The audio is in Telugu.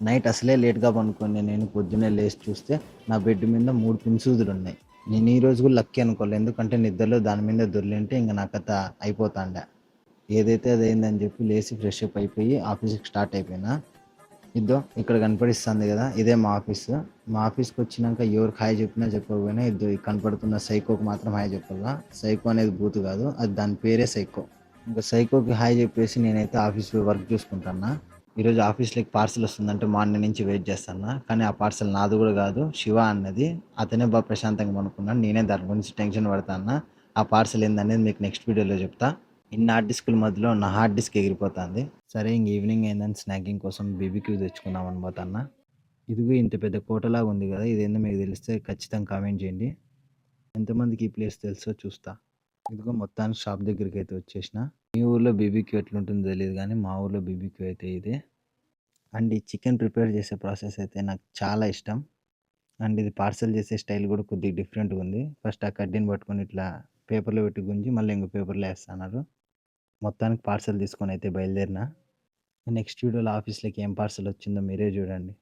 నైట్ అసలే లేట్‌గా పనుకొని నేను పొద్దున్నే లేసి చూస్తే నా బెడ్ మీద 3 పిన్ సూదులున్నాయి. నేను ఈ రోజు కూడా లక్కీ అనుకోలే. ఎందుకంటే నిద్రలో దాని మీద దొర్లింటే ఇంక నా కథ అయిపోతాండే. ఏదైతే అదయిందని చెప్పి లేసి ఫ్రెష్ అప్ అయిపోయి ఆఫీస్‌కి స్టార్ట్ అయిపోయినా. ఇద్దో ఇక్కడ కనపడిస్తుంది కదా! ఇదే మా ఆఫీసు. మా ఆఫీస్‌కి వచ్చినాక ఎవరికి హాయ్ చెప్పినా చెప్పకపోయినా ఇద్దో ఈ కనపడుతున్న సైకోకి మాత్రం హాయ్ చెప్పాలా. సైకో అనేది బూతు కాదు. అది దాని పేరే సైకో. ఇంక సైకోకి హాయ్ చెప్పేసి నేనైతే ఆఫీస్ వర్క్ చూసుకుంటున్నా. ఈరోజు ఆఫీస్‌లోకి పార్సెల్ వస్తుందంటే మార్నింగ్ నుంచి వెయిట్ చేస్తున్నా. కానీ ఆ పార్సెల్ నాది కూడా కాదు. శివ అన్నది. అతనే ప్రశాంతంగా పనుకున్నాడు. నేనే దాని గురించి టెన్షన్ పడతాన్నా. ఆ పార్సెల్ ఏందనేది మీకు నెక్స్ట్ వీడియోలో చెప్తా. ఇన్ని హార్డ్ డిస్కుల మధ్యలో నా హార్డ్ డిస్క్ ఎగిరిపోతుంది. సరే ఇంక ఈవినింగ్ అయిందని స్నాకింగ్ కోసం బీబీక్యూ తెచ్చుకుందాం అనబోతున్నా. ఇదిగో ఇంత పెద్ద కోటలాగా ఉంది కదా! ఇదేందో మీకు తెలిస్తే ఖచ్చితంగా కామెంట్ చేయండి. ఎంతమందికి ఈ ప్లేస్ తెలుసో చూస్తా. ఇదిగో మొత్తానికి షాప్ దగ్గరికి అయితే వచ్చేసిన. మీ ఊర్లో బీబీక్యూ ఎట్లుంటుందో తెలియదు కానీ మా ఊర్లో బీబీక్యూ అయితే ఇదే. అండ్ ఈ చికెన్ ప్రిపేర్ చేసే ప్రాసెస్ అయితే నాకు చాలా ఇష్టం. అండ్ ఇది పార్సెల్ చేసే స్టైల్ కూడా కొద్దిగా డిఫరెంట్గా ఉంది. ఫస్ట్ ఆ కడ్డీని పట్టుకొని ఇట్లా పేపర్లో పెట్టి గుంజి మళ్ళీ ఇంకో పేపర్లో వేస్తున్నారు. మొత్తానికి పార్సెల్ తీసుకొని అయితే బయలుదేరిన. నెక్స్ట్ వీడియోలో ఆఫీస్లోకి ఏం పార్సెల్ వచ్చిందో మీరే చూడండి.